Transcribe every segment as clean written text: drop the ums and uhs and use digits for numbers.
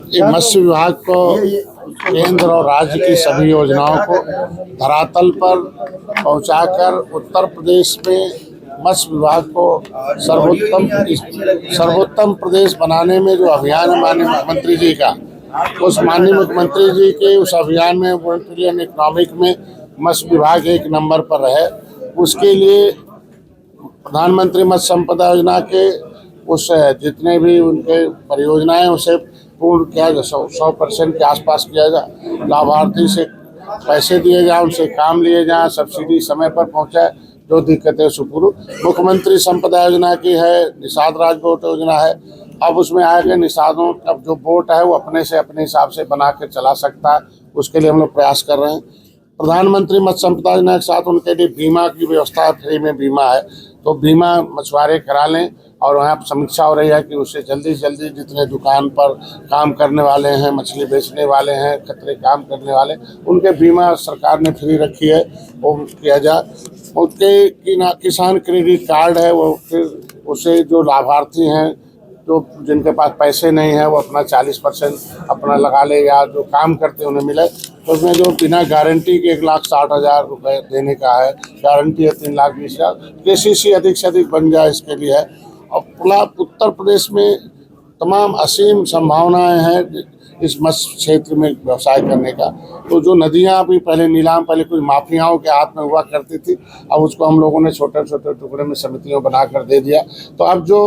ये मत्स्य विभाग को केंद्र और राज्य की सभी योजनाओं को धरातल पर पहुंचाकर उत्तर प्रदेश में मत्स्य विभाग को सर्वोत्तम प्रदेश बनाने में जो अभियान है माननीय मुख्यमंत्री जी का, उस माननीय मुख्यमंत्री जी के उस अभियान में वर्ल्ड ट्रिलियन इकोनॉमिक में मत्स्य विभाग एक नंबर पर रहे, उसके लिए प्रधानमंत्री मत्स्य संपदा योजना के उस जितने भी उनके परियोजनाएं उसे पूर्ण किया जाए, 100% के आसपास किया जाए, लाभार्थी से पैसे दिए जाए, उनसे काम लिए जाए, सब्सिडी समय पर पहुंचाए, जो दिक्कतें सुपुरु। मुख्यमंत्री संपदा योजना की है, निषाद राज बोट योजना है, अब उसमें आएगा निषादों का जो बोट है वो अपने हिसाब से बना के चला सकता है, उसके लिए हम लोग प्रयास कर रहे हैं। प्रधानमंत्री मत्स्य संपदा योजना के साथ उनके लिए बीमा की व्यवस्था, फ्री में बीमा है, तो बीमा मछुआरे करा लें। और वहाँ समीक्षा हो रही है कि उससे जल्दी से जल्दी जितने दुकान पर काम करने वाले हैं, मछली बेचने वाले हैं, कतरे काम करने वाले, उनके बीमा सरकार ने फ्री रखी है, वो किया जाए। उसके किसान क्रेडिट कार्ड है, वो फिर उसे जो लाभार्थी हैं जो जिनके पास पैसे नहीं है वो अपना 40% अपना लगा ले, या जो काम करते हैं उन्हें मिले। तो उसमें जो बिना गारंटी के 1,60,000 रुपये देने का है, गारंटी है 3,20,000। केसीसी अधिक से अधिक बन जाए इसके लिए है। और पूरा उत्तर प्रदेश में तमाम असीम संभावनाएं हैं इस मत्स्य क्षेत्र में व्यवसाय करने का। तो जो नदियां भी पहले कुछ माफियाओं के हाथ में हुआ करती थी, अब उसको हम लोगों ने छोटे छोटे टुकड़े में समितियों बनाकर दे दिया। तो अब जो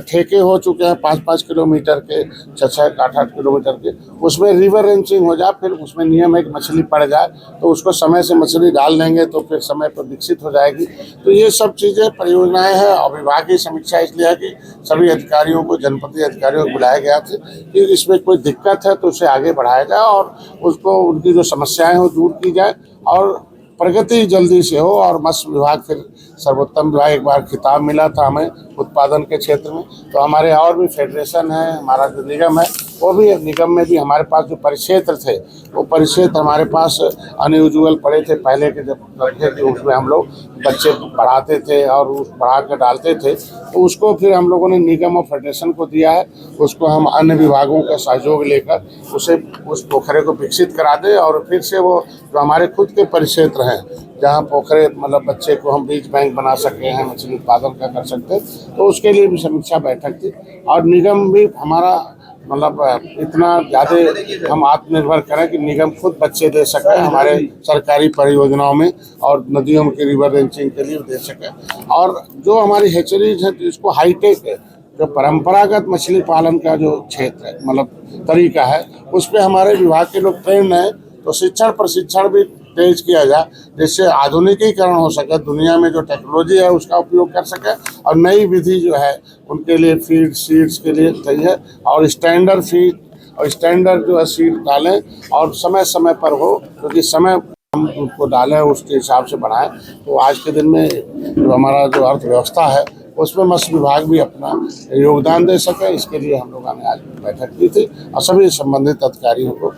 ठेके हो चुके हैं 5-5 किलोमीटर के, 6-6, 8-8 किलोमीटर के, उसमें रिवर रेंचिंग हो जाए, फिर उसमें नियम है कि मछली पड़ जाए तो उसको समय से मछली डाल देंगे तो फिर समय पर विकसित हो जाएगी। तो ये सब चीज़ें परियोजनाएं हैं। और विभागीय समीक्षा इसलिए है कि सभी अधिकारियों को, जनपदीय अधिकारियों को बुलाया गया था कि इसमें कोई दिक्कत है तो उसे आगे बढ़ाया जाए और उसको उनकी जो समस्याएं हो दूर की जाए और प्रगति जल्दी से हो। और मत्स्य विभाग फिर सर्वोत्तम विभाग, एक बार खिताब मिला था हमें उत्पादन के क्षेत्र में। तो हमारे और भी फेडरेशन है, हमारा जो निगम है, वो भी निगम में भी हमारे पास जो परिक्षेत्र थे, वो परिक्षेत्र हमारे पास अनयूजुअल पड़े थे पहले के जब लड़के थे, उसमें हम लोग बच्चे पढ़ाते थे और उस पढ़ा कर डालते थे। तो उसको फिर हम लोगों ने निगम और फेडरेशन को दिया है, उसको हम अन्य विभागों का सहयोग लेकर उसे उस पोखरे को विकसित करा दें और फिर से वो जो हमारे खुद के परिक्षेत्र हैं जहाँ पोखरे मतलब बच्चे को हम बीज बैंक बना सके हैं, मछली उत्पादन का कर सकते हैं, तो उसके लिए भी समीक्षा बैठक थी। और निगम भी हमारा मतलब इतना ज़्यादा हम आत्मनिर्भर करें कि निगम खुद बच्चे दे सके हमारे सरकारी परियोजनाओं में और नदियों की रिवर रेंचिंग के लिए दे सके। और जो हमारी हेचरीज है इसको हाईटेक है, जो परंपरागत मछली पालन का जो क्षेत्र है मतलब तरीका है, उस पर हमारे विभाग के लोग ट्रेंड हैं। तो शिक्षण प्रशिक्षण भी तेज किया जाए जिससे आधुनिकीकरण हो सके, दुनिया में जो टेक्नोलॉजी है उसका उपयोग कर सके और नई विधि जो है उनके लिए फीड सीड्स के लिए सही है। और स्टैंडर्ड फीड और स्टैंडर्ड जो है सीड डालें और समय समय पर हो, क्योंकि समय हम उनको डालें उसके हिसाब से बढ़ाएं। तो आज के दिन में जो हमारा जो अर्थव्यवस्था है उसमें मत्स्य विभाग भी अपना योगदान दे सके, इसके लिए हम लोगों ने आज बैठक की थी। और सभी संबंधित अधिकारियों को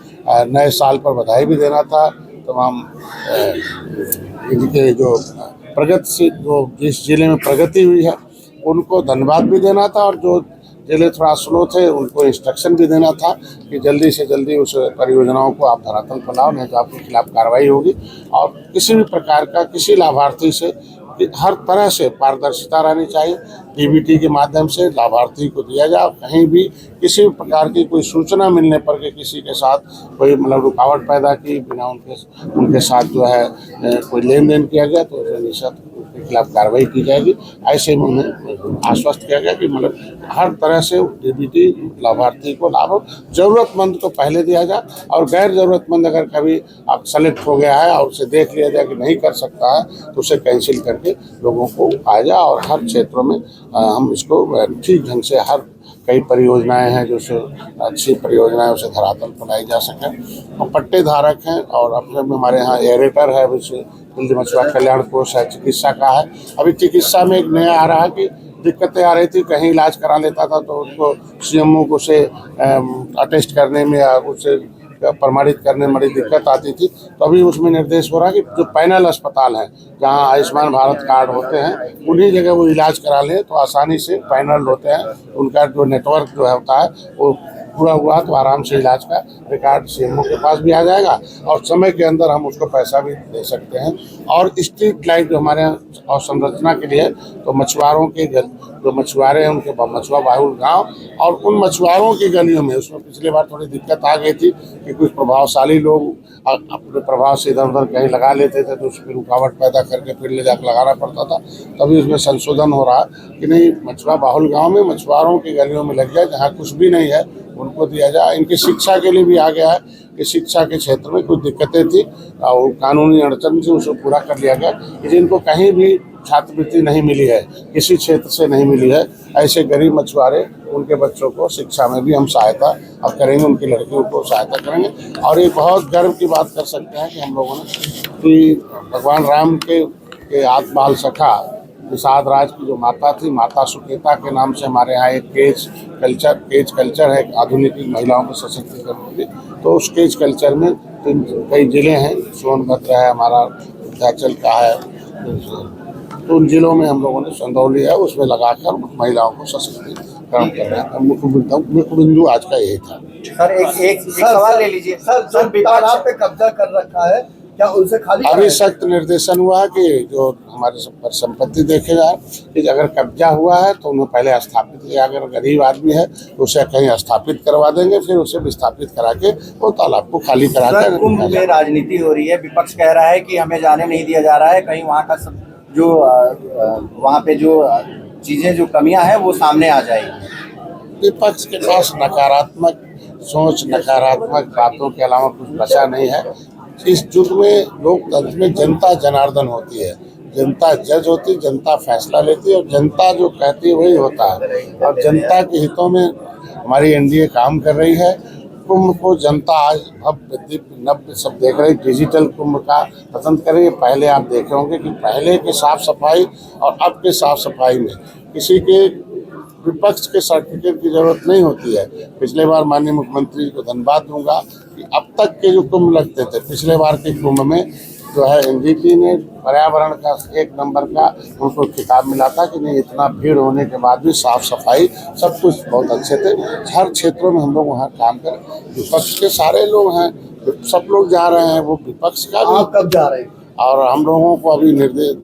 नए साल पर बधाई भी देना था। तमाम इनके जो प्रगति से जो जिस जिले में प्रगति हुई है उनको धन्यवाद भी देना था, और जो जिले थोड़ा स्लो थे उनको इंस्ट्रक्शन भी देना था कि जल्दी से जल्दी उस परियोजनाओं को आप धरातल पर लाओ, नहीं तो आपके खिलाफ कार्रवाई होगी। और किसी भी प्रकार का किसी लाभार्थी से हर तरह से पारदर्शिता रहनी चाहिए, डीबीटी के माध्यम से लाभार्थी को दिया जाए। कहीं भी किसी भी प्रकार की कोई सूचना मिलने पर कि किसी के साथ कोई मतलब रुकावट पैदा की बिना उनके साथ जो है कोई लेन देन किया गया तो निश्चित उसके खिलाफ कार्रवाई की जाएगी। ऐसे में उन्हें आश्वस्त किया गया कि मतलब हर तरह से डीबीटी लाभार्थी को लाभ हो, ज़रूरतमंद को पहले दिया जाए और गैर ज़रूरतमंद अगर कभी आप सेलेक्ट हो गया है और उसे देख लिया जाए कि नहीं कर सकता है तो उसे कैंसिल करके लोगों को आ जाए। और हर क्षेत्रों में हम इसको ठीक ढंग से कई परियोजनाएं हैं जो अच्छी परियोजनाएं उसे धरातल पर लाई जा सके। और पट्टे धारक हैं और अपने हमारे यहाँ एरेटर है, जल्दी मछुआ कल्याण कोष है, चिकित्सा का है। अभी चिकित्सा में एक नया आ रहा है कि दिक्कतें आ रही थी, कहीं इलाज करा लेता था तो उसको सीएमओ को उसे अटेस्ट करने में या उसे प्रमाणित करने में बड़ी दिक्कत आती थी। तो अभी उसमें निर्देश हो रहा है कि जो पैनल अस्पताल हैं, जहाँ आयुष्मान भारत कार्ड होते हैं, उन्हीं जगह वो इलाज करा लें तो आसानी से पैनल होते हैं, उनका जो नेटवर्क जो होता है वो पूरा हुआ तो आराम से इलाज का रिकॉर्ड सीएमओ के पास भी आ जाएगा और समय के अंदर हम उसको पैसा भी दे सकते हैं। और स्ट्रीट लाइट जो हमारे यहाँ अवसंरचना के लिए, तो मछुआरों के जो मछुआरे हैं उनके मछुआ बाहुल गांव और उन मछुआरों की गलियों में, उसमें पिछली बार थोड़ी दिक्कत आ गई थी कि कुछ प्रभावशाली लोग अपने प्रभाव से इधर उधर कहीं लगा लेते थे तो उसमें रुकावट पैदा करके फिर ले जाकर लगाना पड़ता था। तभी उसमें संशोधन हो रहा है कि नहीं, मछुआ बाहुल गाँव में मछुआरों की गलियों में लग जाए, जहाँ कुछ भी नहीं है उनको दिया जाए। इनकी शिक्षा के लिए भी आ गया है कि शिक्षा के क्षेत्र में कुछ दिक्कतें थी और कानूनी अड़चन थी, उसको पूरा कर लिया गया कि जिनको कहीं भी छात्रवृत्ति नहीं मिली है, किसी क्षेत्र से नहीं मिली है, ऐसे गरीब मछुआरे उनके बच्चों को शिक्षा में भी हम सहायता अब करेंगे, उनकी लड़कियों को सहायता करेंगे। और ये बहुत गर्व की बात कर सकते हैं कि हम लोगों ने कि भगवान राम के आत्माल सखा निषाद राज की जो माता थी, माता सुकेता के नाम से हमारे यहाँ एक केज कल्चर है, आधुनिक महिलाओं को सशक्तिकरण के लिए। तो उस केज कल्चर में कई जिले हैं, सोनभद्र है, हमारा विंध्याचल का है, तो उन जिलों में हम लोगों ने चंदौली है उसमें लगाकर महिलाओं को सशक्तिकरण कर रहे हैं। मुख्य बिंदु आज का यही था। सर एक सवाल ले लीजिए सर, जो तालाब पे कब्जा कर रखा है क्या उनसे खाली? अभी सख्त निर्देशन हुआ है कि जो हमारे संपत्ति देखेगा कि अगर कब्जा हुआ है तो उन्हें पहले स्थापित किया, अगर गरीब आदमी है तो उसे कहीं स्थापित करवा देंगे, फिर उसे विस्थापित करा के वो तालाब को खाली करा कर। कुंभ में राजनीति हो रही है, विपक्ष कह रहा है कि हमें जाने नहीं दिया जा रहा है, कहीं वहाँ का जो वहाँ पे जो चीजें जो कमियां हैं वो सामने आ जाएगी। विपक्ष के पास नकारात्मक सोच, नकारात्मक बातों के अलावा कुछ बचा नहीं है। इस युग में लोकतंत्र में जनता जनार्दन होती है, जनता जज होती, जनता फैसला लेती है और जनता जो कहती है वही होता है। और जनता के हितों में हमारी एनडीए काम कर रही है। कुंभ को जनता आज भव्य दिव्य नव्य सब देख रही, डिजिटल कुंभ का पसंद करेंगे। पहले आप देखे होंगे कि पहले के साफ सफाई और अब के साफ सफाई में किसी के विपक्ष के सर्टिफिकेट की जरूरत नहीं होती है। पिछले बार माननीय मुख्यमंत्री को धन्यवाद दूंगा कि अब तक के जो कुंभ लगते थे, पिछले बार के कुंभ में जो है एनजीटी ने पर्यावरण का 1 नंबर का उनको खिताब मिला था कि नहीं, इतना भीड़ होने के बाद भी साफ सफाई सब कुछ बहुत अच्छे थे। हर क्षेत्रों में हम लोग वहाँ काम कर, विपक्ष के सारे लोग हैं, सब लोग जा रहे हैं, वो विपक्ष का भी। आप कब जा रहे हैं? और हम लोगों को अभी निर्देश